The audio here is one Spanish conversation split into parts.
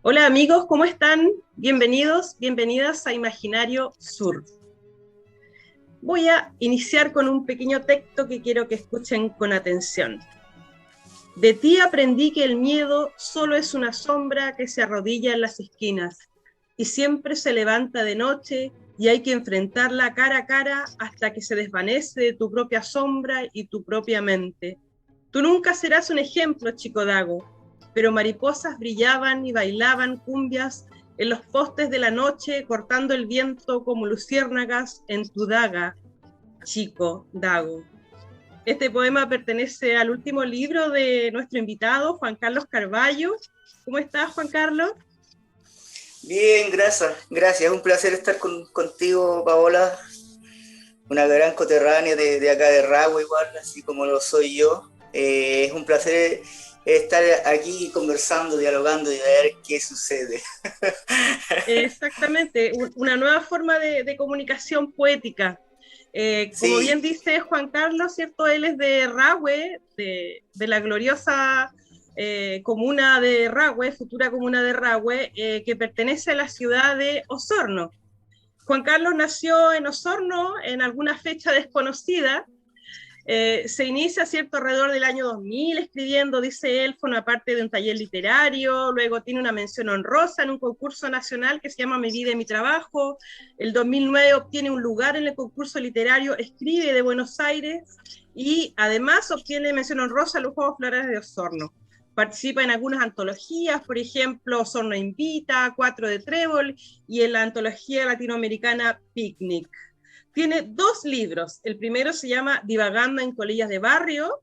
Hola amigos, ¿cómo están? Bienvenidos, bienvenidas a Imaginario Sur. Voy a iniciar con un pequeño texto que quiero que escuchen con atención. De ti aprendí que el miedo solo es una sombra que se arrodilla en las esquinas y siempre se levanta de noche y hay que enfrentarla cara a cara hasta que se desvanece de tu propia sombra y tu propia mente. Tú nunca serás un ejemplo, chico Dago, pero mariposas brillaban y bailaban cumbias en los postes de la noche, cortando el viento como luciérnagas en tu daga, chico Dago. Este poema pertenece al último libro de nuestro invitado, Juan Carlos Carballo. ¿Cómo estás, Juan Carlos? Bien, gracias, gracias. Es un placer estar contigo, Paola, una gran coterránea de acá de Rago, igual, así como lo soy yo. Es un placer estar aquí conversando, dialogando y ver qué sucede. Exactamente, una nueva forma de comunicación poética. Como Sí, bien dice Juan Carlos, ¿cierto? Él es de Rahue, de la gloriosa comuna de Rahue, futura comuna de Rahue, que pertenece a la ciudad de Osorno. Juan Carlos nació en Osorno en alguna fecha desconocida. Se inicia, ¿cierto?, alrededor del año 2000 escribiendo, dice él, forma parte de un taller literario, luego tiene una mención honrosa en un concurso nacional que se llama Mi vida y mi trabajo. El 2009 obtiene un lugar en el concurso literario Escribe de Buenos Aires y además obtiene mención honrosa en los Juegos Florales de Osorno. Participa en algunas antologías, por ejemplo, Osorno Invita, Cuatro de Trébol y en la antología latinoamericana Picnic. Tiene dos libros. El primero se llama Divagando en Colillas de Barrio,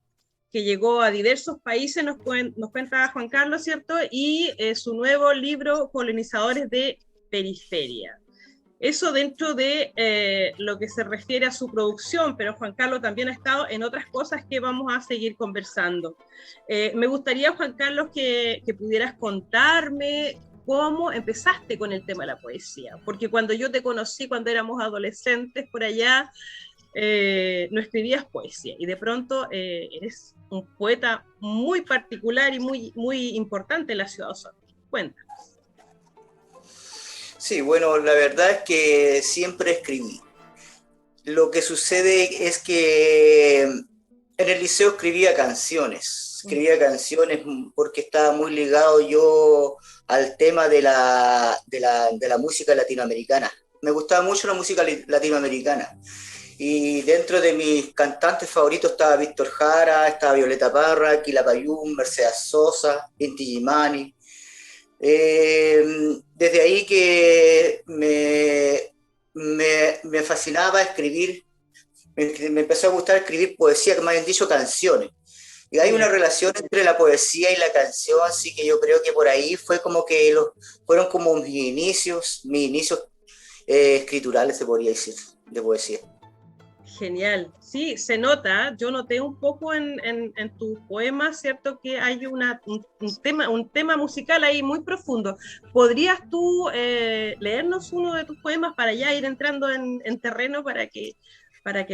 que llegó a diversos países, nos cuenta Juan Carlos, ¿cierto? Y su nuevo libro, Colonizadores de Periferia. Eso dentro de lo que se refiere a su producción, pero Juan Carlos también ha estado en otras cosas que vamos a seguir conversando. Me gustaría, Juan Carlos, que pudieras contarme cómo empezaste con el tema de la poesía, porque cuando yo te conocí, cuando éramos adolescentes por allá, no escribías poesía y de pronto eres un poeta muy particular y muy importante en la ciudad de Osorno. Cuenta. sí, bueno, la verdad es que siempre escribí. Lo que sucede es que en el liceo escribía canciones porque estaba muy ligado yo al tema de la música latinoamericana. Me gustaba mucho la música latinoamericana. Y dentro de mis cantantes favoritos estaba Víctor Jara, estaba Violeta Parra, Quilapayún, Mercedes Sosa, Inti Gimani. Desde ahí que me fascinaba escribir, me empezó a gustar escribir poesía, que me habían dicho canciones. Y hay una Ya. relación entre la poesía y la canción, así que yo creo que por ahí fue como que fueron como mis inicios escriturales, se podría decir, de poesía. Genial, sí, se nota. Yo noté un poco en tus poemas, ¿cierto? Que hay un tema musical ahí muy profundo. ¿Podrías tú leernos uno de tus poemas para ya ir entrando en terreno para que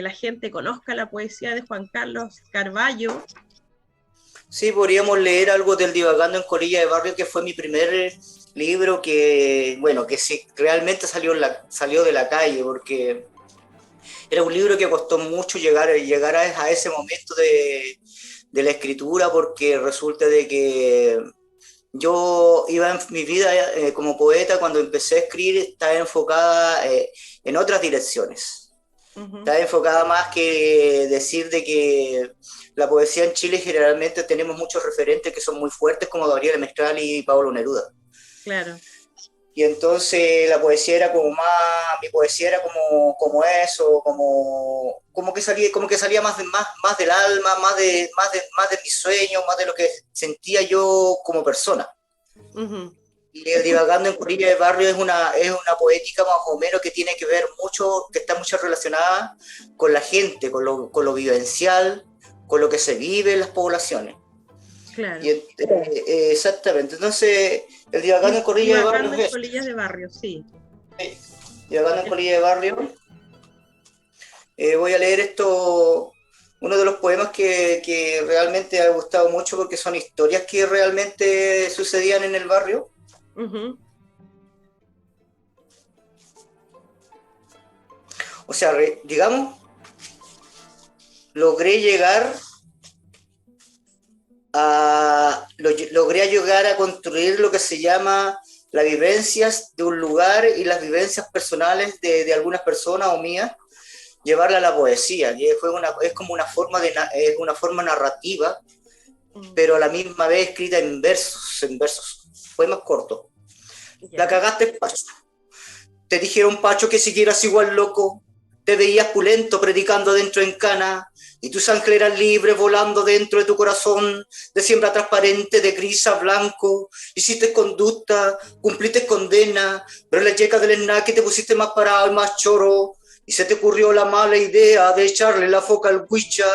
la gente conozca la poesía de Juan Carlos Carballo? Sí, podríamos leer algo del Divagando en Colilla de Barrio, que fue mi primer libro que, bueno, que sí, realmente salió de la calle, porque era un libro que costó mucho llegar a ese momento de la escritura, porque resulta de que yo iba en mi vida como poeta, cuando empecé a escribir, estaba enfocada en otras direcciones. Ujú. Está enfocada más que decir de que la poesía en Chile generalmente tenemos muchos referentes que son muy fuertes como Gabriela Mistral y Pablo Neruda. Claro. Y entonces la poesía era como más, mi poesía era como eso, como que salía más del alma, más de mis sueños, más de lo que sentía yo como persona. Ujú. Y el Divagando en Corilla de Barrio es una poética más o menos que tiene que ver mucho, que está mucho relacionada con la gente, con lo vivencial, con lo que se vive en las poblaciones. Claro. Exactamente, entonces el Divagando en Corilla de Barrio Divagando en es eso. colillas de barrio, sí. Divagando en El- Corilla de Barrio. Voy a leer esto, uno de los poemas que realmente ha gustado mucho porque son historias que realmente sucedían en el barrio. Ujú. O sea, digamos, logré llegar logré llegar a construir lo que se llama las vivencias de un lugar y las vivencias personales de algunas personas o mías, llevarla a la poesía, que es como es una forma narrativa, pero a la misma vez escrita en versos, poemas cortos. La Ya. cagaste, Pacho. Te dijeron, Pacho, que siguieras igual loco. Te veías pulento predicando dentro en Cana, y tus ángeles eran libres volando dentro de tu corazón, de siembra transparente, de gris a blanco. Hiciste conducta, cumpliste condena, pero en la yeca del enaque te pusiste más parado y más choro, y se te ocurrió la mala idea de echarle la foca al huicha,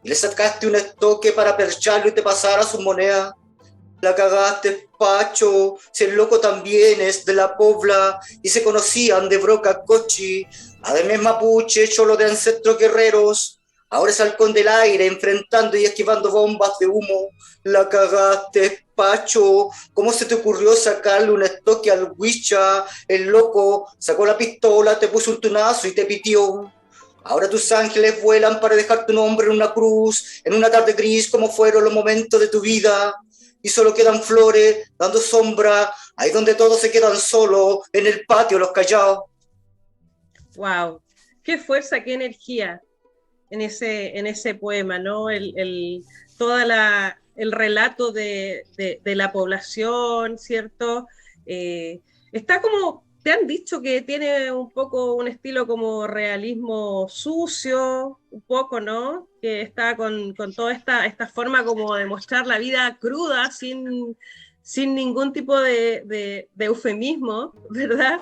y le sacaste un estoque para percharlo y te pasara su moneda. La cagaste, Pacho, si el loco también es de la Pobla y se conocían de Broca Cochi, además mapuche, cholo de ancestros guerreros, ahora es halcón del aire enfrentando y esquivando bombas de humo. La cagaste, Pacho, ¿cómo se te ocurrió sacarle un estoque al Huicha? El loco sacó la pistola, te puso un tunazo y te pitió. Ahora tus ángeles vuelan para dejar tu nombre en una cruz, en una tarde gris como fueron los momentos de tu vida, y solo quedan flores dando sombra, ahí donde todos se quedan solos, en el patio los callados. Wow, qué fuerza, qué energía en ese poema, ¿no? El relato de la población, ¿cierto? Está como, te han dicho que tiene un poco un estilo como realismo sucio, un poco, ¿no? Que está con toda esta forma como de mostrar la vida cruda, sin ningún tipo de eufemismo, ¿verdad?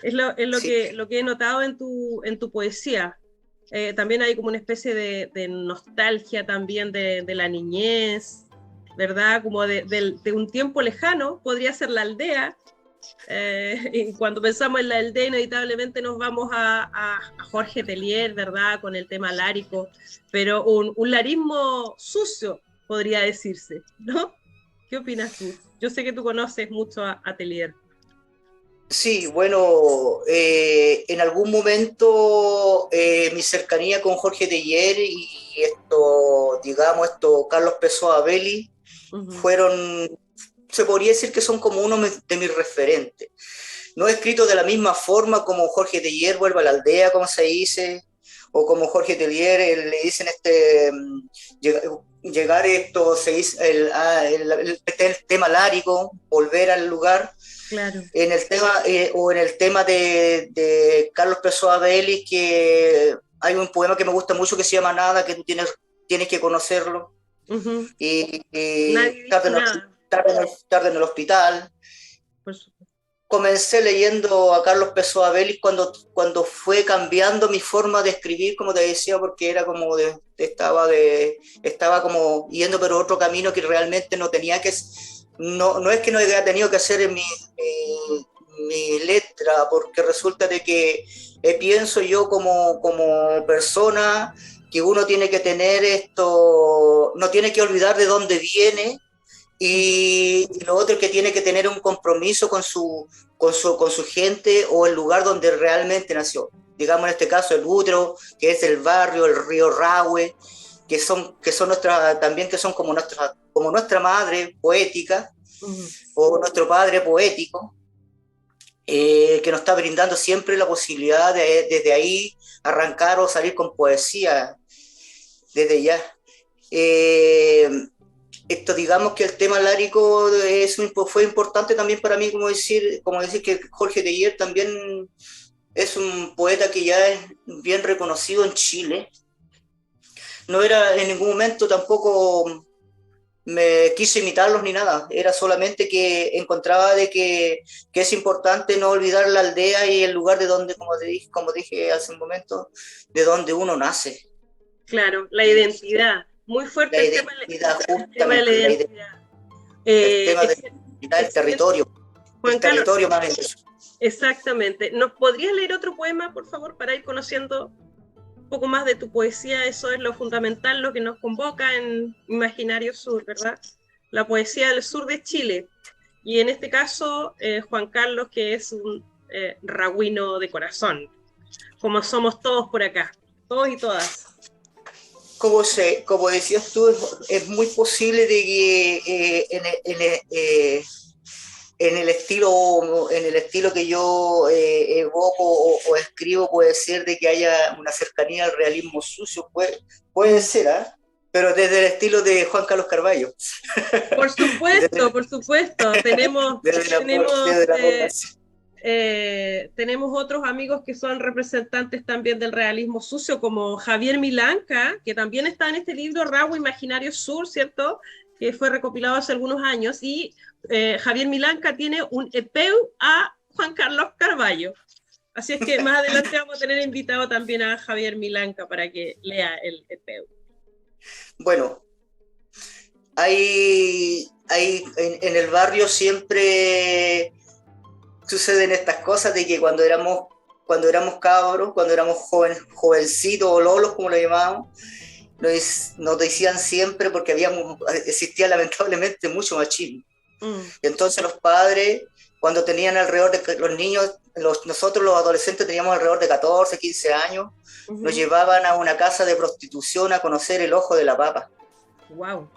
Sí, Lo que he notado en tu poesía. También hay como una especie de nostalgia también de la niñez, ¿verdad? Como de un tiempo lejano, podría ser la aldea. Y cuando pensamos en la aldea, inevitablemente nos vamos a Jorge Telier, ¿verdad? Con el tema lárico, pero un larismo sucio, podría decirse, ¿no? ¿Qué opinas tú? Yo sé que tú conoces mucho a Telier. sí, bueno, en algún momento mi cercanía con Jorge Teller y esto, digamos, esto, Carlos Pessoa Belli, Ujú. fueron, se podría decir que son como uno de mis referentes. No he escrito de la misma forma como Jorge Teller, vuelve a la aldea, como se dice, o como Jorge Teller le dicen llegar esto, se dice, el tema lárico, volver al lugar. Claro. En el tema, o en el tema de Carlos Pessoa Belli, que hay un poema que me gusta mucho que se llama Nada, que tú tienes que conocerlo, Ujú. y Nadie dice nada, tarde en el hospital. por supuesto. Comencé leyendo a Carlos Pessoa Belli cuando fue cambiando mi forma de escribir, como te decía, porque era como estaba como yendo por otro camino que realmente no tenía que, no es que no haya tenido que hacer en mi letra, porque resulta de que pienso yo como persona que uno tiene que tener esto, no tiene que olvidar de dónde viene, y lo otro es que tiene que tener un compromiso con su gente o el lugar donde realmente nació. Digamos en este caso el Utro, que es el barrio, el río Rahue, que son también que son como nuestra madre poética Ujú. o nuestro padre poético, que nos está brindando siempre la posibilidad de desde ahí arrancar o salir con poesía desde ya. Eh, Esto, digamos que el tema lárico fue importante también para mí, como decir que Jorge Teillier también es un poeta que ya es bien reconocido en Chile. No era en ningún momento tampoco me quise imitarlos ni nada, era solamente que encontraba que es importante no olvidar la aldea y el lugar de donde, como dije hace un momento, de donde uno nace. Claro, la Y identidad. Muy fuerte la identidad, el tema de la justamente, identidad. el tema de Ex- la identidad excelente. Juan el Carlos, territorio más bien. exactamente. ¿Nos podrías leer otro poema, por favor, para ir conociendo un poco más de tu poesía? Eso es lo fundamental, lo que nos convoca en Imaginario Sur, ¿verdad? La poesía del sur de Chile. y en este caso Juan Carlos, que es un ragüino de corazón, como somos todos por acá, todos y todas. Como decías tú, es muy posible de que en el estilo que yo evoco o escribo, puede ser de que haya una cercanía al realismo sucio, puede ser, ¿ah? Pero desde el estilo de Juan Carlos Carballo. Por supuesto, por supuesto. Desde la población. Tenemos otros amigos que son representantes también del realismo sucio, como Javier Milanca, que también está en este libro, Ragüe Imaginario Sur, ¿cierto? Que fue recopilado hace algunos años, y Javier Milanca tiene un epeu a Juan Carlos Carballo. Así es que más adelante vamos a tener invitado también a Javier Milanca para que lea el epeu. Bueno, en el barrio siempre suceden estas cosas de que cuando éramos cabros, cuando éramos jovencitos o lolos, como lo llamábamos, nos decían siempre, porque existía lamentablemente mucho machismo. Entonces los padres, cuando tenían alrededor de los niños, nosotros los adolescentes teníamos alrededor de 14, 15 años, nos llevaban a una casa de prostitución a conocer el ojo de la papa. Wow.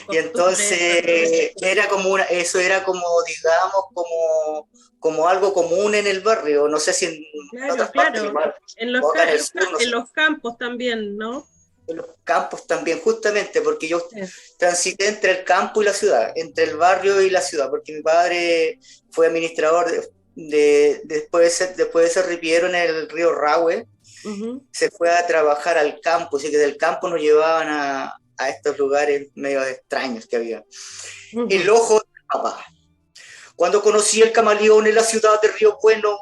Y entonces eso era como, digamos, como algo común en el barrio. No sé si en otras partes, igual, en los campos también, ¿no? En los campos también, justamente, porque yo transité entre el campo y la ciudad, entre el barrio y la ciudad, porque mi padre fue administrador después de ser ripiero en el río Rahue, se fue a trabajar al campo, así que del campo nos llevaban a estos lugares medio extraños que había. El ojo de papá. Cuando conocí el camaleón en la ciudad de Río Bueno,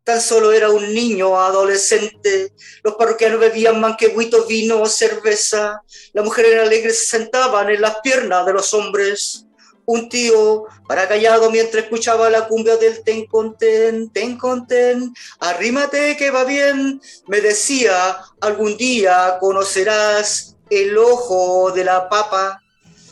tan solo era un niño adolescente. Los parroquianos bebían manquehuitos, vino o cerveza. Las mujeres alegres se sentaban en las piernas de los hombres. Un tío, para callado, mientras escuchaba la cumbia del ten conten, arrímate que va bien, me decía, algún día conocerás el ojo de la papa.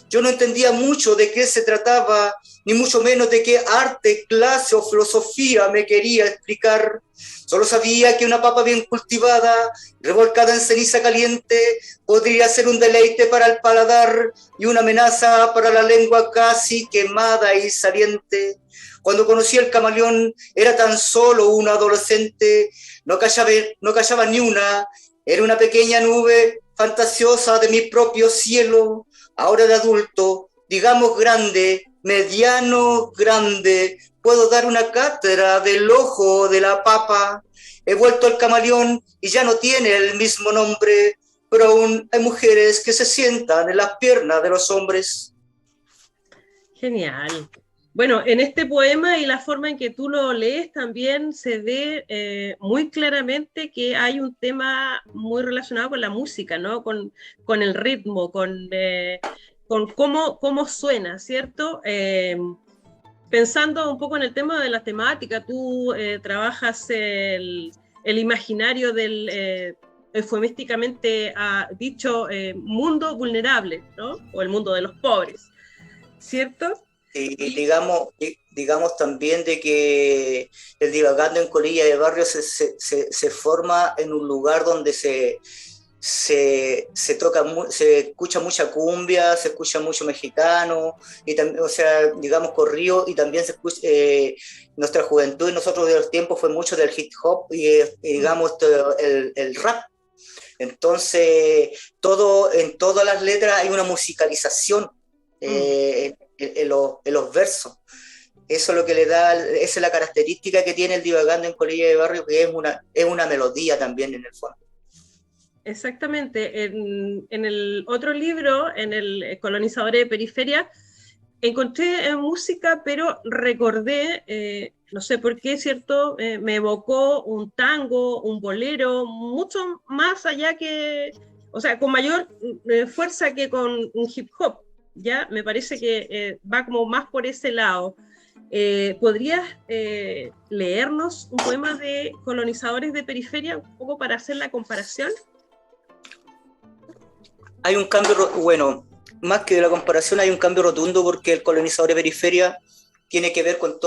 Yo no entendía mucho de qué se trataba, ni mucho menos de qué arte, clase o filosofía me quería explicar. Solo sabía que una papa bien cultivada, revolcada en ceniza caliente, podría ser un deleite para el paladar y una amenaza para la lengua casi quemada y saliente. Cuando conocí al camaleón, era tan solo un adolescente, no callaba ni una, era una pequeña nube fantasiosa de mi propio cielo, ahora de adulto, digamos grande, mediano, grande, puedo dar una cátedra del ojo de la papa. He vuelto al camaleón y ya no tiene el mismo nombre, pero aún hay mujeres que se sientan en las piernas de los hombres. Genial. Bueno, en este poema y la forma en que tú lo lees también se ve muy claramente que hay un tema muy relacionado con la música, ¿no? Con el ritmo, con cómo suena, ¿cierto? Pensando un poco en el tema de la temática, tú trabajas el imaginario del eufemísticamente dicho mundo vulnerable, ¿no? O el mundo de los pobres, ¿cierto? Y digamos también de que el Divagando en Colilla de Barrio se forma en un lugar donde se escucha mucha cumbia, se escucha mucho mexicano, y también, o sea, digamos corrido, y también se escucha, nuestra juventud y nosotros de los tiempos fue mucho del hip hop y digamos el rap. Entonces, en todas las letras hay una musicalización en los versos. Eso es lo que le da, esa es la característica que tiene el Divagando en Colilla de Barrio, que es una melodía también en el fondo. Exactamente. En el otro libro, en el Colonizadores de Periferia, encontré música, pero recordé, no sé por qué, ¿cierto? Me evocó un tango, un bolero, mucho más allá que, o sea, con mayor fuerza que con un hip hop, ¿ya? Me parece que va como más por ese lado. ¿Podrías leernos un poema de Colonizadores de Periferia, un poco para hacer la comparación? Hay un cambio, bueno, más que de la comparación, hay un cambio rotundo porque el colonizador de periferia tiene que ver con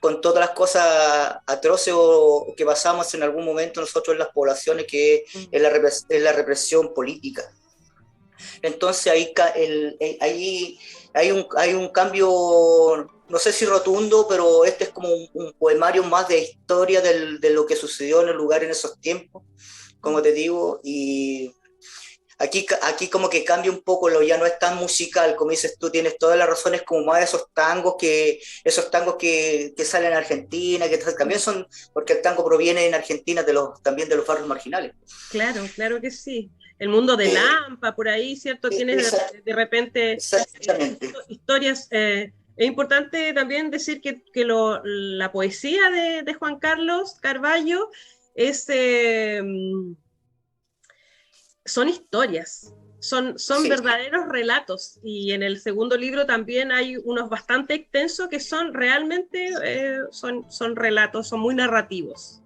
con todas las cosas atroces o que pasamos en algún momento nosotros en las poblaciones, que es es la represión política. Entonces ahí hay un cambio, no sé si rotundo, pero este es como un poemario más de historia de lo que sucedió en el lugar en esos tiempos, como te digo, y aquí como que cambia un poco, ya no es tan musical, como dices tú, tienes todas las razones, como más esos tangos que salen en Argentina, que también son, porque el tango proviene en Argentina también de los barrios marginales. Claro, claro que sí. El mundo de Eh, Lampa, por ahí, ¿cierto? Tienes de repente Exactamente. historias. Es importante también decir que la poesía de Juan Carlos Carballo es, son historias, son Sí. verdaderos relatos. Y en el segundo libro también hay unos bastante extensos que son realmente, son relatos, son muy narrativos.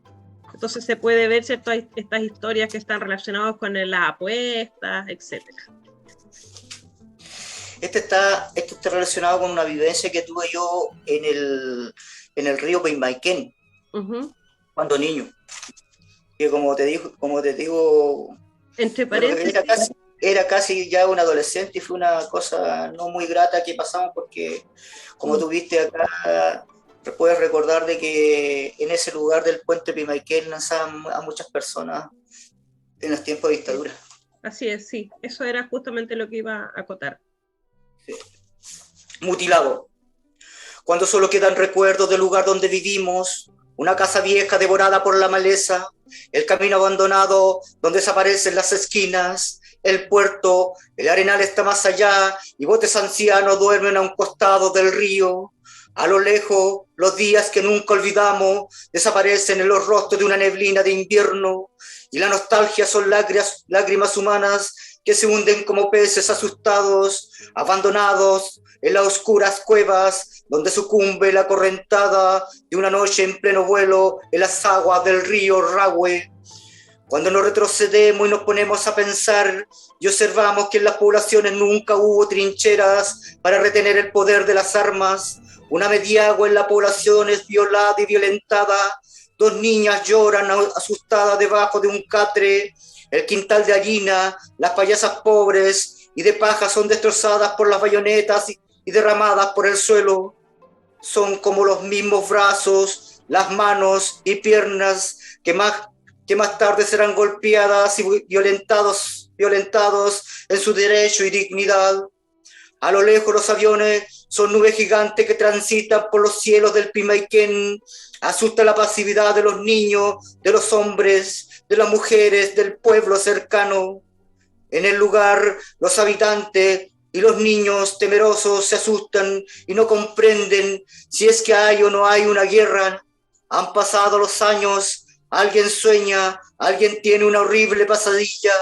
Entonces se puede ver ciertas estas historias que están relacionadas con las apuestas, etcétera. Este está relacionado con una vivencia que tuve yo en el río Pimaiquén, Uh-huh. cuando niño. Que como te digo, Entre bueno, paréntesis, era casi ya un adolescente y fue una cosa no muy grata que pasamos porque, como tú viste acá, puedes recordar de que en ese lugar del puente Pimaiquén lanzaban a muchas personas en los tiempos de dictadura. así es, sí, eso era justamente lo que iba a acotar. Sí. Mutilado. Cuando solo quedan recuerdos del lugar donde vivimos, una casa vieja devorada por la maleza, el camino abandonado donde desaparecen las esquinas, el puerto, el arenal está más allá y botes ancianos duermen a un costado del río. A lo lejos, los días que nunca olvidamos desaparecen en los rostros de una neblina de invierno y la nostalgia son lágrimas humanas que se hunden como peces asustados, abandonados en las oscuras cuevas donde sucumbe la correntada de una noche en pleno vuelo en las aguas del río Rahue. Cuando nos retrocedemos y nos ponemos a pensar y observamos que en las poblaciones nunca hubo trincheras para retener el poder de las armas, una mediagua en la población es violada y violentada, dos niñas lloran asustadas debajo de un catre, el quintal de harina, las payasas pobres y de paja son destrozadas por las bayonetas y derramadas por el suelo. Son como los mismos brazos, las manos y piernas que más tarde serán golpeadas y violentados en su derecho y dignidad. A lo lejos los aviones son nubes gigantes que transitan por los cielos del Pimaiquén. Asusta la pasividad de los niños, de los hombres, de las mujeres, del pueblo cercano. En el lugar, los habitantes y los niños temerosos se asustan y no comprenden si es que hay o no hay una guerra. Han pasado los años, alguien sueña, alguien tiene una horrible pesadilla,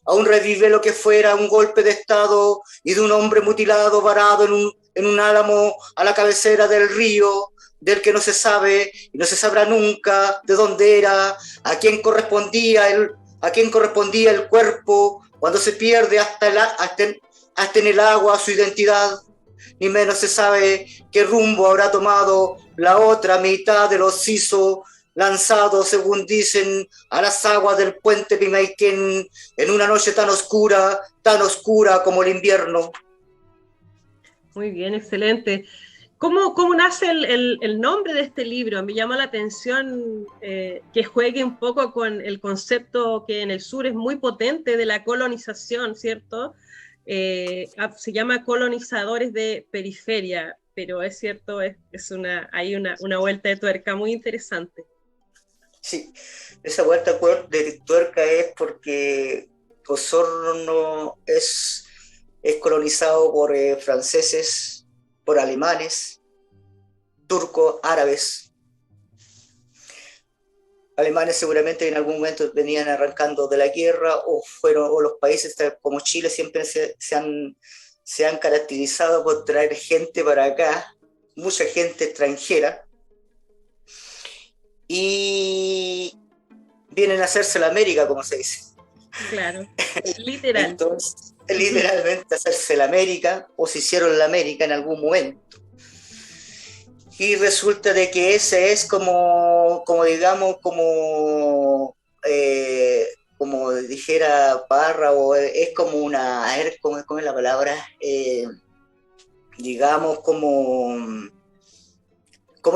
aún revive lo que fuera un golpe de estado y de un hombre mutilado varado en un álamo a la cabecera del río, del que no se sabe y no se sabrá nunca de dónde era, a quién correspondía el cuerpo, cuando se pierde hasta en el agua su identidad, ni menos se sabe qué rumbo habrá tomado la otra mitad de los sisos lanzados, según dicen, a las aguas del puente Pimaiquén en una noche tan oscura como el invierno. Muy bien, excelente. ¿Cómo nace el nombre de este libro? Me llama la atención que juegue un poco con el concepto que en el sur es muy potente de la colonización, ¿cierto? Se llama colonizadores de periferia, pero es cierto, hay una vuelta de tuerca muy interesante. Sí, esa vuelta de tuerca es porque Osorno es colonizado por franceses, por alemanes, turcos, árabes. Alemanes seguramente en algún momento venían arrancando de la guerra o los países como Chile siempre se han caracterizado por traer gente para acá, mucha gente extranjera, y vienen a hacerse la América, como se dice. Claro, literal. Entonces, literalmente hacerse la América, o se hicieron la América en algún momento. Y resulta de que ese es como digamos, como dijera Parra, o es como una, a ver, ¿cómo es la palabra? Digamos, como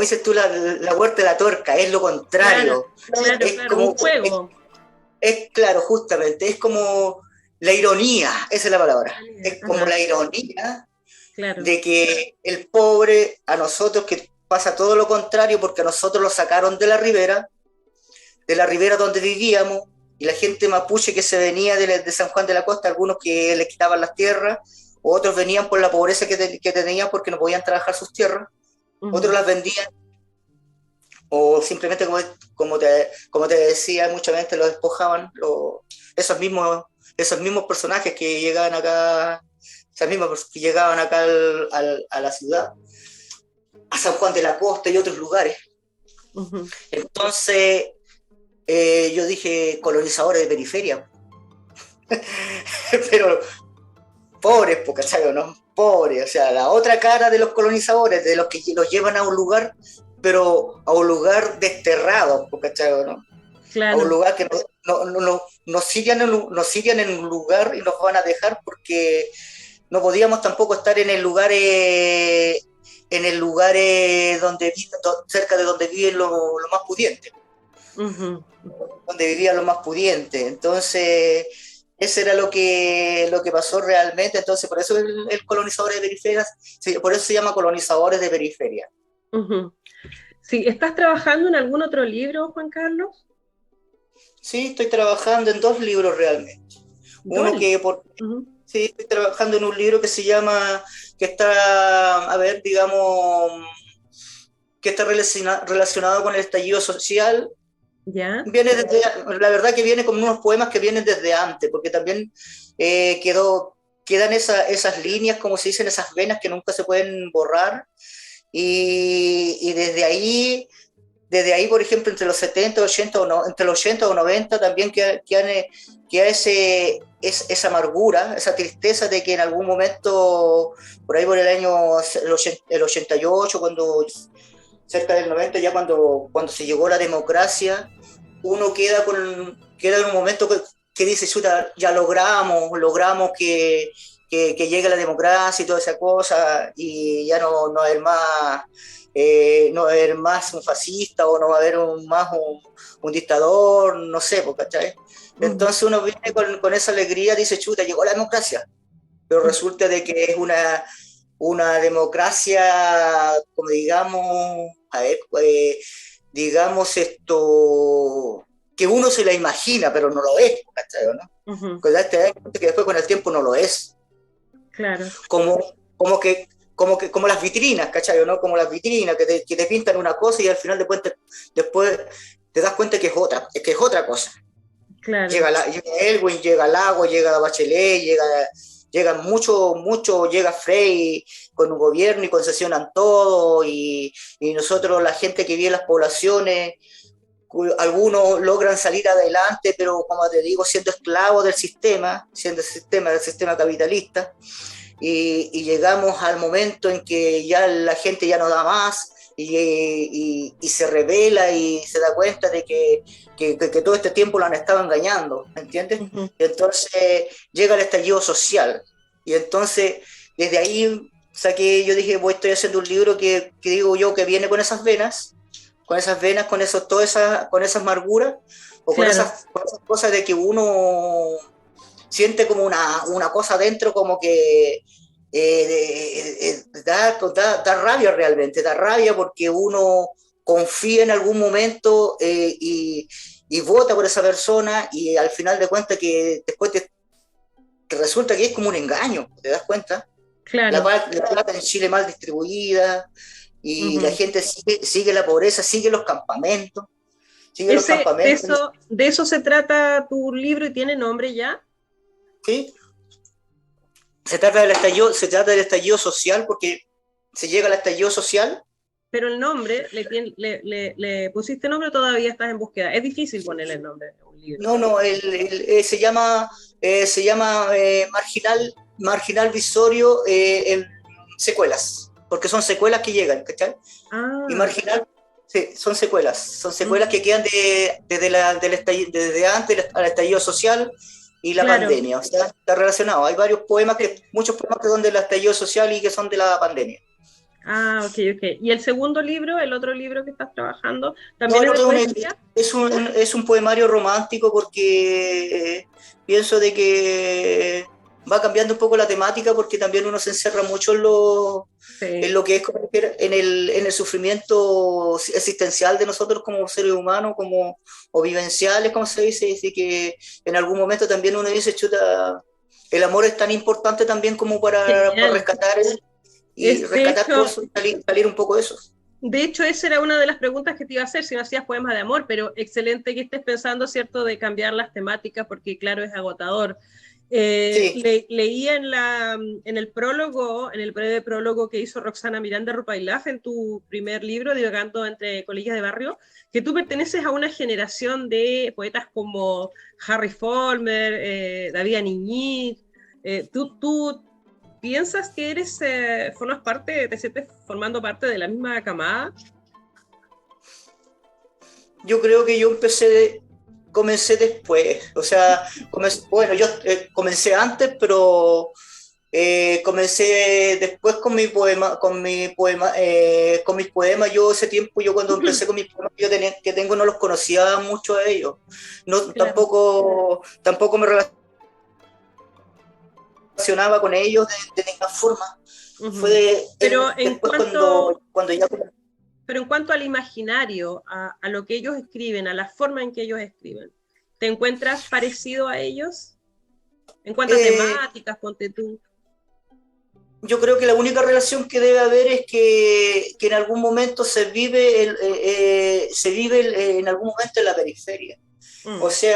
dices tú, la vuelta de la tuerca, es lo contrario. Claro, un juego. Es claro, justamente, es como la ironía, esa es la palabra. Es como la ironía de que el pobre, a nosotros que pasa todo lo contrario, porque a nosotros lo sacaron de la ribera donde vivíamos, y la gente mapuche que se venía de San Juan de la Costa, algunos que les quitaban las tierras, otros venían por la pobreza que tenían porque no podían trabajar sus tierras, otros las vendían, o simplemente, como te decía, mucha gente los despojaban, esos mismos personajes que llegaban acá, a la ciudad, a San Juan de la Costa y otros lugares. Entonces, yo dije colonizadores de periferia. Pero pobres, ¿cachai? ¿No? Pobres, o sea, la otra cara de los colonizadores, de los que los llevan a un lugar, pero a un lugar desterrado, ¿cachai? ¿No? Claro. A un lugar que nos sigan en un lugar y nos van a dejar porque no podíamos tampoco estar en el lugar donde cerca de donde viven los más pudientes. Donde vivían los más pudientes. Entonces, eso era lo que pasó realmente. Entonces, por eso el colonizador de periferias, por eso se llama colonizadores de periferia. Sí, ¿estás trabajando en algún otro libro, Juan Carlos? Sí, estoy trabajando en 2 libros realmente. Uno que sí, estoy trabajando en un libro que se llama, que está, a ver, digamos, que está relacionado con el estallido social. ¿Ya? La verdad que viene con unos poemas que vienen desde antes, porque también quedan esas líneas, como se dicen, esas venas que nunca se pueden borrar, y desde ahí, por ejemplo, entre los 70, 80 entre los 80 o 90 también queda esa amargura, esa tristeza de que en algún momento, por ahí por el año el 88, cerca del 90, ya cuando se llegó la democracia, uno queda en un momento que dice, chuta, ya logramos que llegue la democracia y toda esa cosa, y ya no va a haber más un fascista, o no va a haber más un dictador, no sé, ¿cachai? Entonces uno viene con esa alegría, dice, chuta, llegó la democracia, pero resulta de que es una democracia, como digamos, digamos esto, que uno se la imagina, pero no lo es, ¿cachai? ¿No? Que después con el tiempo no lo es. Claro. Como las vitrinas, ¿cachai? ¿No? Como las vitrinas que te pintan una cosa y al final después te das cuenta que es otra cosa. Claro. Llega Elwin, llega Lago, llega Bachelet, llega llega Frey con un gobierno y concesionan todo, y nosotros, la gente que vive en las poblaciones, algunos logran salir adelante, pero como te digo, siendo esclavos del sistema capitalista, y llegamos al momento en que ya la gente ya no da más, y se revela y se da cuenta de que todo este tiempo lo han estado engañando, ¿me entiendes? Entonces llega el estallido social, y entonces desde ahí yo dije, estoy haciendo un libro que digo yo que viene con esas venas, con toda esa amargura, o claro, con esas cosas de que uno siente como una cosa dentro, como que da rabia realmente, da rabia porque uno confía en algún momento, y vota por esa persona, y al final de cuentas que después que resulta que es como un engaño, ¿te das cuenta? Claro. La plata en Chile mal distribuida, y la gente sigue la pobreza, sigue los campamentos. ¿De eso se trata tu libro y tiene nombre ya? Sí. Se trata del estallido social, porque se llega al estallido social, pero el nombre, le pusiste nombre o todavía estás en búsqueda. Es difícil ponerle el nombre a un libro. No, no, se llama Marginal Visorio en secuelas, porque son secuelas que llegan, ¿cachai? Y Marginal, sí, son secuelas que quedan desde antes al estallido social y la pandemia, o sea, está relacionado. Hay muchos poemas que son del estallido social y que son de la pandemia. Ah, ok. ¿Y el segundo libro, el otro libro que estás trabajando, también es de poesía? Es un poemario romántico porque pienso de que va cambiando un poco la temática porque también uno se encerra mucho en lo que es en el sufrimiento existencial de nosotros como seres humanos, o vivenciales, como se dice, y que en algún momento también uno dice, chuta, el amor es tan importante también como para rescatar todo eso, salir un poco de eso. De hecho, esa era una de las preguntas que te iba a hacer, si no hacías poemas de amor, pero excelente que estés pensando, ¿cierto?, de cambiar las temáticas, porque claro, es agotador. Sí. Leía en el prólogo, en el breve prólogo que hizo Roxana Miranda Rupailaf en tu primer libro, Divagando entre colegias de barrio, que tú perteneces a una generación de poetas como Harry Folmer, David Niñit. ¿Tú piensas que te sientes formando parte de la misma camada? Yo creo que comencé después, o sea, yo comencé antes, pero comencé después con mis poemas. Yo ese tiempo, cuando empecé con mis poemas que tengo, no los conocía mucho a ellos. No, claro. Tampoco me relacionaba con ellos de ninguna forma. Pero en cuanto al imaginario, a lo que ellos escriben, a la forma en que ellos escriben, ¿te encuentras parecido a ellos? En cuanto a temáticas, ponte tú. Yo creo que la única relación que debe haber es que en algún momento se vive en algún momento en la periferia. O se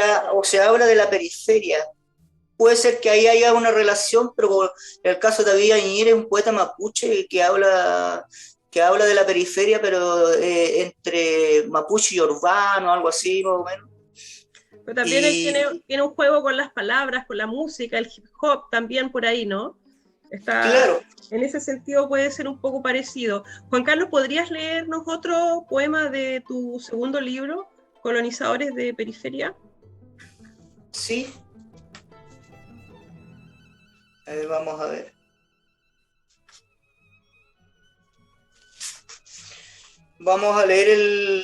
habla de la periferia. Puede ser que ahí haya una relación, pero en el caso de David Añir es un poeta mapuche que habla de la periferia, pero entre mapuche y urbano, algo así, más o menos. Pero también él tiene un juego con las palabras, con la música, el hip hop también por ahí, ¿no? Claro. En ese sentido puede ser un poco parecido. Juan Carlos, ¿podrías leernos otro poema de tu segundo libro, Colonizadores de Periferia? Sí. Vamos a ver. Vamos a leer el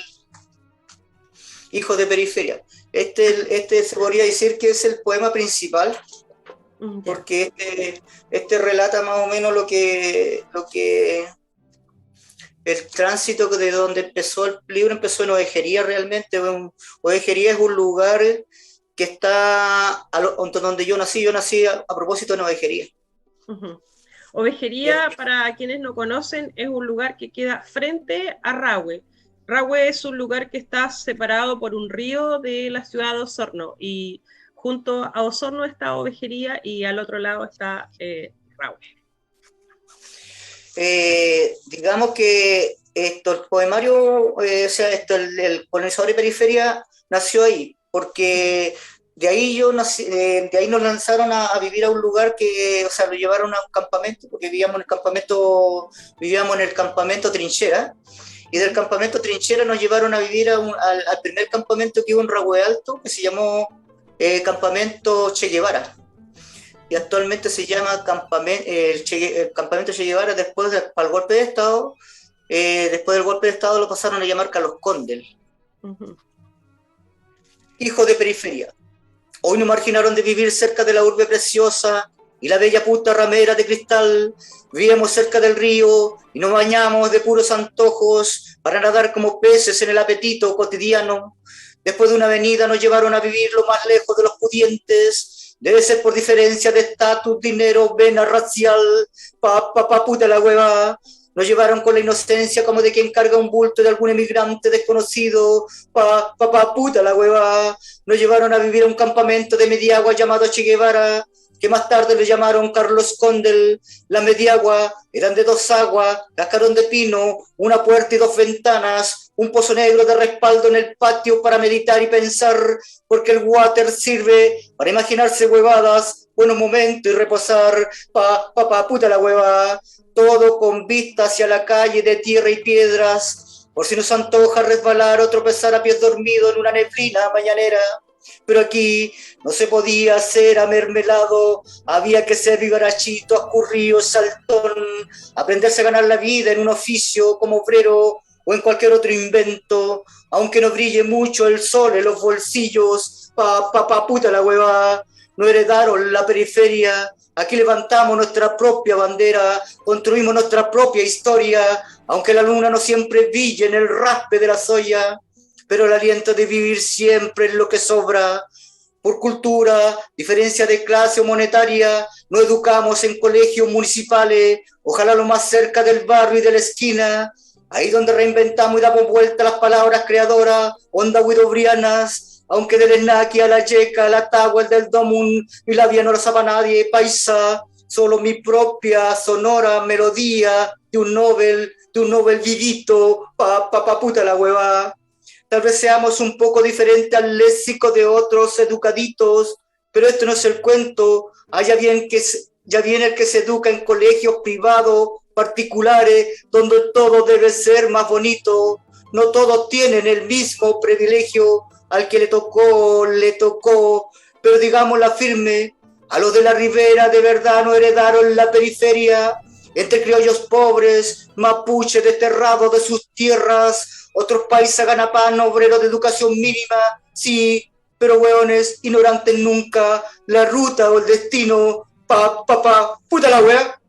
Hijo de Periferia. Este se podría decir que es el poema principal, porque este relata más o menos lo que el tránsito de donde empezó el libro. Empezó en Ovejería realmente. Ovejería es un lugar que está donde yo nací a propósito en Ovejería. Ovejería, para quienes no conocen, es un lugar que queda frente a Rahue. Rahue es un lugar que está separado por un río de la ciudad de Osorno, y junto a Osorno está Ovejería y al otro lado está Rahue. Digamos que el poemario, el Colonizador de Periferia nació ahí, porque de ahí nos lanzaron a vivir a un lugar lo llevaron a un campamento, porque vivíamos en el campamento Trinchera, y del campamento Trinchera nos llevaron a vivir al primer campamento que hubo en Rahue Alto, que se llamó Campamento Che Guevara. Y actualmente se llama el Campamento Che Guevara después del golpe de Estado. Después del golpe de Estado lo pasaron a llamar Carlos Condel. Hijo de Periferia. Hoy nos marginaron de vivir cerca de la urbe preciosa y la bella puta ramera de cristal. Vivíamos cerca del río y nos bañamos de puros antojos para nadar como peces en el apetito cotidiano. Después de una avenida nos llevaron a vivir lo más lejos de los pudientes. Debe ser por diferencia de estatus, dinero, vena racial, puta la hueva. Nos llevaron con la inocencia como de quien carga un bulto de algún emigrante desconocido, puta la hueva. Nos llevaron a vivir a un campamento de Mediagua llamado Che Guevara. que más tarde le llamaron Carlos Condel. La mediagua eran de 2 aguas, cascarón de pino, una puerta y 2 ventanas, un pozo negro de respaldo en el patio para meditar y pensar, porque el water sirve para imaginarse huevadas, buenos momentos y reposar, puta la hueva, todo con vista hacia la calle de tierra y piedras, por si nos antoja resbalar o tropezar a pies dormidos en una neblina mañanera. Pero aquí no se podía ser amermelado, había que ser vivarachito, ascurrido, saltón, aprenderse a ganar la vida en un oficio como obrero o en cualquier otro invento, aunque no brille mucho el sol en los bolsillos, puta la hueva, no heredaron la periferia, aquí levantamos nuestra propia bandera, construimos nuestra propia historia, aunque la luna no siempre brille en el raspe de la soya, pero el aliento de vivir siempre es lo que sobra. Por cultura, diferencia de clase o monetaria, no educamos en colegios municipales, ojalá lo más cerca del barrio y de la esquina, ahí donde reinventamos y damos vuelta las palabras creadoras, onda huidobrianas, aunque del Esnaki a la Yeca, la Tagua, el del Domun, y la vía no lo sabe nadie, paisa, solo mi propia sonora melodía de un Nobel vivito, puta la hueva. Tal vez seamos un poco diferentes al léxico de otros educaditos, pero esto no es el cuento. Ya viene el que se educa en colegios privados, particulares, donde todo debe ser más bonito. No todos tienen el mismo privilegio, al que le tocó, pero digámosla firme, a los de la ribera de verdad no heredaron la periferia, entre criollos pobres, mapuches desterrados de sus tierras, otros paisas ganapan, obreros de educación mínima, sí, pero hueones, ignorantes nunca, la ruta o el destino, puta la wea.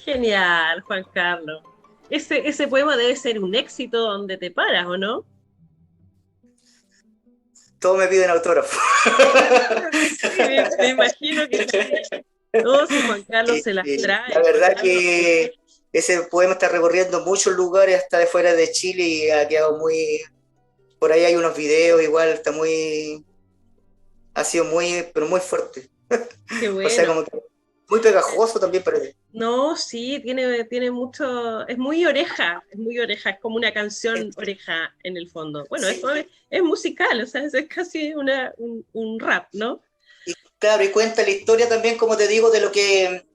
Genial, Juan Carlos. Ese poema debe ser un éxito donde te paras, ¿o no? Todos me piden autógrafo. Sí, me imagino que sí. No, si Juan Carlos se las trae. La verdad que ese poema está recorriendo muchos lugares hasta de fuera de Chile y ha quedado muy... Por ahí hay unos videos, igual está muy... Ha sido muy, pero muy fuerte. Qué bueno. O sea, como que muy pegajoso también parece. No, sí, tiene mucho... Es muy oreja, es como una canción oreja en el fondo. Bueno, sí. Es musical, o sea, es casi un rap, ¿no? Claro, y cuenta la historia también, como te digo, de lo que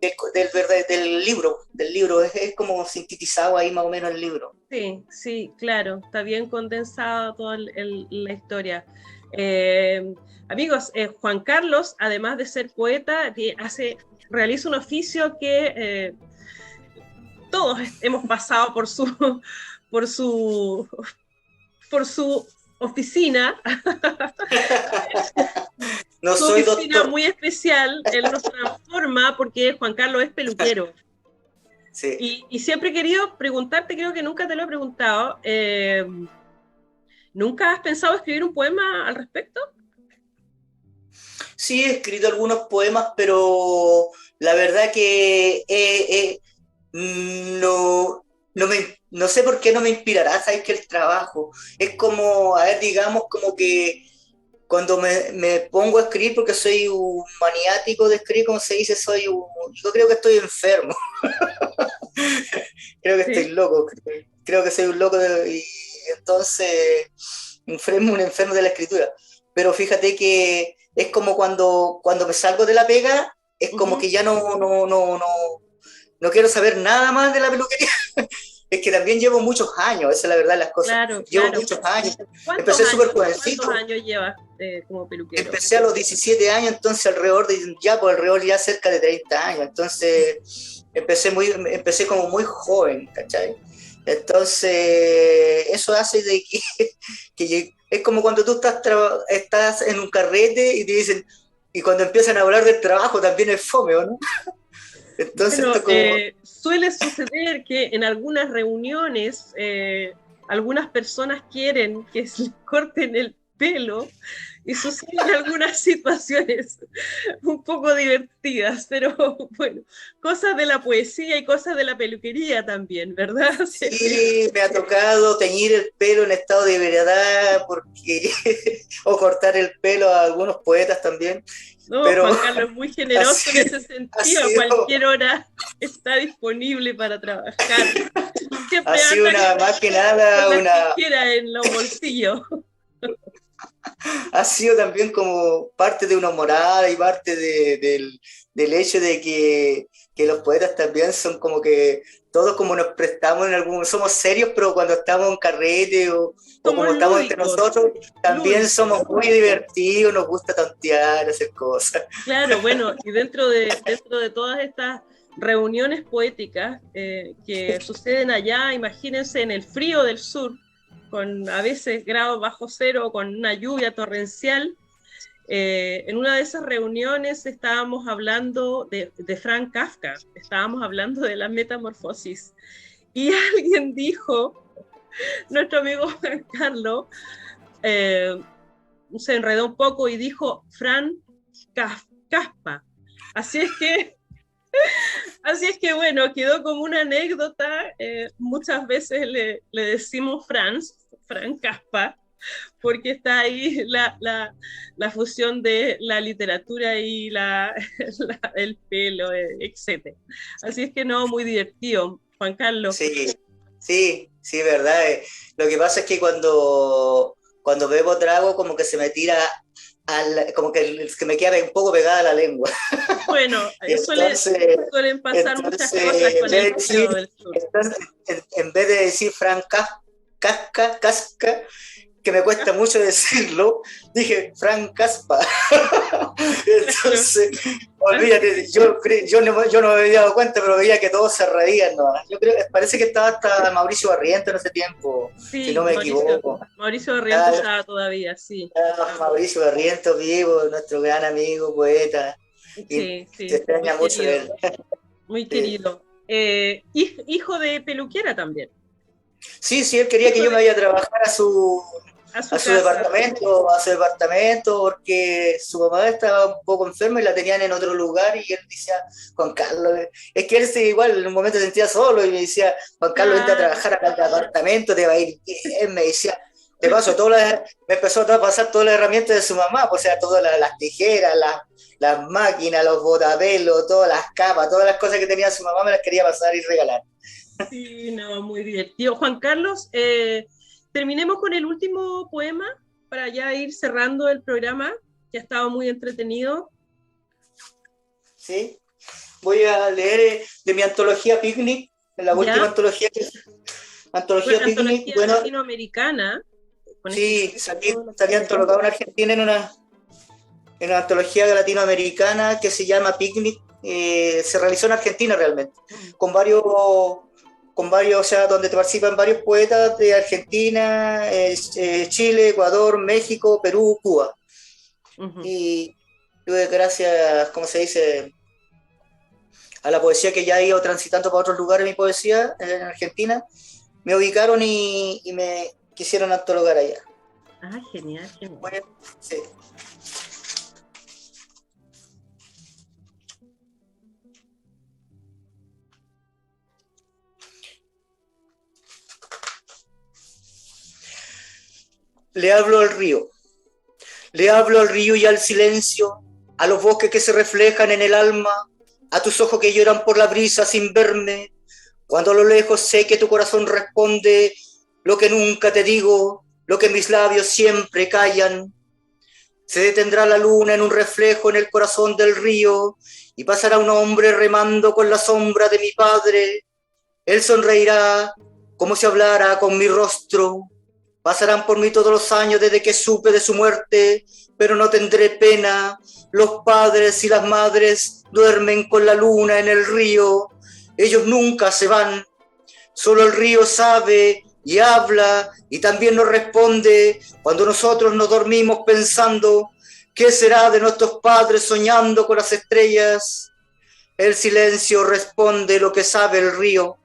del libro, es como sintetizado ahí más o menos el libro. Sí, claro, está bien condensado toda la historia. Amigos, Juan Carlos, además de ser poeta, realiza un oficio que todos hemos pasado por su oficina. No su soy oficina doctor. Muy especial, él nos transforma porque Juan Carlos es peluquero. Sí. Y siempre he querido preguntarte, creo que nunca te lo he preguntado, ¿nunca has pensado escribir un poema al respecto? Sí, he escrito algunos poemas, pero la verdad que no sé por qué no me inspirará, sabes que el trabajo es como, a ver, digamos, como que cuando me pongo a escribir, porque soy un maniático de escribir, como se dice, yo creo que estoy enfermo. Creo que estoy loco, creo que soy un loco y entonces un enfermo de la escritura. Pero fíjate que es como cuando me salgo de la pega, es como que ya no quiero saber nada más de la peluquería. Es que también llevo muchos años, esa es la verdad de las cosas. Llevo muchos años. Empecé súper jovencito. ¿Cuántos años llevas como peluquero? Empecé a los 17 años, entonces alrededor ya cerca de 30 años. Entonces empecé como muy joven, ¿cachai? Entonces eso hace de que es como cuando tú estás en un carrete y te dicen, y cuando empiezan a hablar del trabajo también es fome, ¿o no? Entonces, bueno, suele suceder que en algunas reuniones algunas personas quieren que se les corten el pelo y suceden algunas situaciones un poco divertidas, pero bueno, cosas de la poesía y cosas de la peluquería también, ¿verdad? Sí, me ha tocado teñir el pelo en estado de ebriedad porque o cortar el pelo a algunos poetas también, No, pero Juan Carlos es muy generoso en así, ese ha sentido, a sido, cualquier hora está disponible para trabajar. ha Siempre sido anda una, más que con nada, las tijeras en los bolsillos. ha sido también como parte de una morada y parte del hecho de que los poetas también son como que todos como nos prestamos en algún, somos serios, pero cuando estamos en carrete o Somos como estamos entre lúdicos, nosotros, también lúdicos. somos muy divertidos, nos gusta tontear, hacer cosas. Claro, bueno, y dentro de todas estas reuniones poéticas que suceden allá, imagínense en el frío del sur, con a veces grados bajo cero, con una lluvia torrencial. En una de esas reuniones estábamos hablando de Frank Kafka, estábamos hablando de la metamorfosis, y alguien dijo, nuestro amigo Juan Carlos, eh, se enredó un poco y dijo Frank Caspa. Así es que Así es que bueno, quedó como una anécdota. Muchas veces le decimos Fran Caspa, porque está ahí la fusión de la literatura y el pelo, etc. Así es que no, muy divertido, Juan Carlos. Sí, sí, verdad. Lo que pasa es que cuando bebo trago como que se me tira, como que me queda un poco pegada la lengua. Bueno, Entonces, suelen pasar muchas cosas entonces, con el frío del sur. en vez de decir casca, que me cuesta mucho decirlo, dije Frank Caspa. Entonces, olvídate, yo no me había dado cuenta, pero veía que todos se reían, ¿no? Yo creo que parece que estaba hasta Mauricio Barriento en ese tiempo, si no Sí, me equivoco. Mauricio Barrientos Ah, estaba todavía, sí. Mauricio Barriento vivo, nuestro gran amigo, poeta, y Sí, se sí, muy extraña mucho de querido, él. muy Sí. querido. Hijo de peluquera también, Sí, sí, él quería que hijo yo me de, vaya a trabajar a a su su casa. departamento, porque su mamá estaba un poco enferma y la tenían en otro lugar y él decía, Juan Carlos, es que él igual en un momento se sentía solo y me decía, Juan Carlos, vente a Claro, trabajar acá al departamento, te va a ir bien, me decía, te paso me empezó a pasar todas las herramientas de su mamá, pues, o sea, todas las tijeras, las máquinas, los botapelos, todas las capas, todas las cosas que tenía su mamá me las quería pasar y regalar. sí, no, muy divertido. Juan Carlos, terminemos con el último poema para ya ir cerrando el programa, que ha estado muy entretenido. ¿Sí? Voy a leer de mi antología Picnic, la última ¿Ya? antología, Bueno, antología Picnic. antología Bueno, latinoamericana, con este sí, proyecto. salí antologado en Argentina en una antología latinoamericana que se llama Picnic. Se realizó en Argentina realmente, con varios, o sea, donde participan varios poetas de Argentina, Chile, Ecuador, México, Perú, Cuba. Ujú. Y tuve gracias, ¿cómo se dice? A la poesía que ya he ido transitando para otros lugares, mi poesía en Argentina, me ubicaron y me quisieron antologar allá. Ah, genial, genial. Bueno, sí. Le hablo al río, le hablo al río y al silencio, a los bosques que se reflejan en el alma, a tus ojos que lloran por la brisa sin verme, cuando a lo lejos sé que tu corazón responde lo que nunca te digo, lo que mis labios siempre callan. Se detendrá la luna en un reflejo en el corazón del río y pasará un hombre remando con la sombra de mi padre. Él sonreirá como si hablara con mi rostro. Pasarán por mí todos los años desde que supe de su muerte, pero no tendré pena. Los padres y las madres duermen con la luna en el río. Ellos nunca se van. Solo el río sabe y habla y también nos responde cuando nosotros nos dormimos pensando qué será de nuestros padres soñando con las estrellas. El silencio responde lo que sabe el río.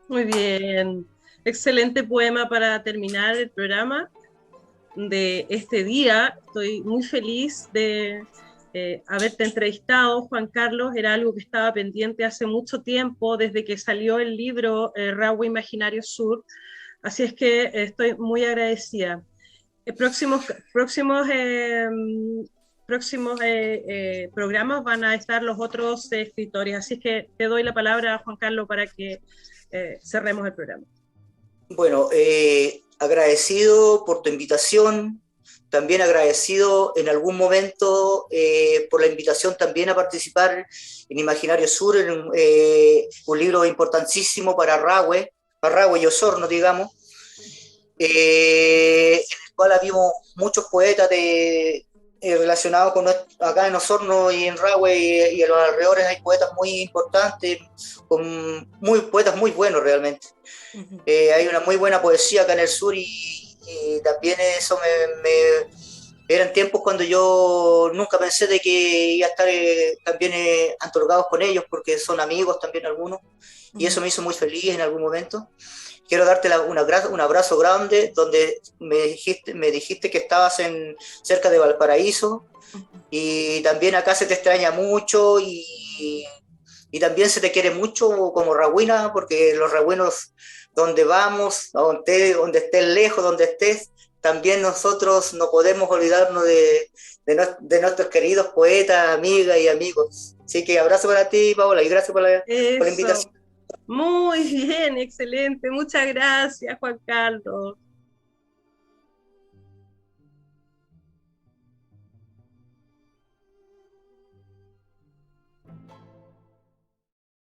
Muy bien. Excelente poema para terminar el programa. de este día. Estoy muy feliz de haberte entrevistado, Juan Carlos. Era algo que estaba pendiente hace mucho tiempo, desde que salió el libro Rahue Imaginario Sur. Así es que estoy muy agradecida. Próximos, próximos, próximos programas van a estar los otros escritores. Así que te doy la palabra, Juan Carlos, para que cerremos el programa. Bueno, agradecido por tu invitación, también agradecido en algún momento por la invitación también a participar en Imaginario Sur, en un libro importantísimo para Rahue y Osorno, digamos, en el cual habíamos muchos poetas relacionados con acá en Osorno y en Rahue y en los alrededores. Hay poetas muy importantes, poetas muy buenos realmente. Hay una muy buena poesía acá en el sur y también eso eran tiempos cuando yo nunca pensé de que iba a estar también antologados con ellos, porque son amigos también algunos, y eso me hizo muy feliz en algún momento. Quiero darte un abrazo grande, donde me dijiste que estabas cerca de Valparaíso, y también acá se te extraña mucho y también se te quiere mucho como rahuina, porque los rahuinos, donde vamos, donde estés lejos, donde estés, también nosotros no podemos olvidarnos de nuestros queridos poetas, amigas y amigos. Así que abrazo para ti, Paola, y gracias por la invitación. Muy bien, excelente. Muchas gracias, Juan Carlos.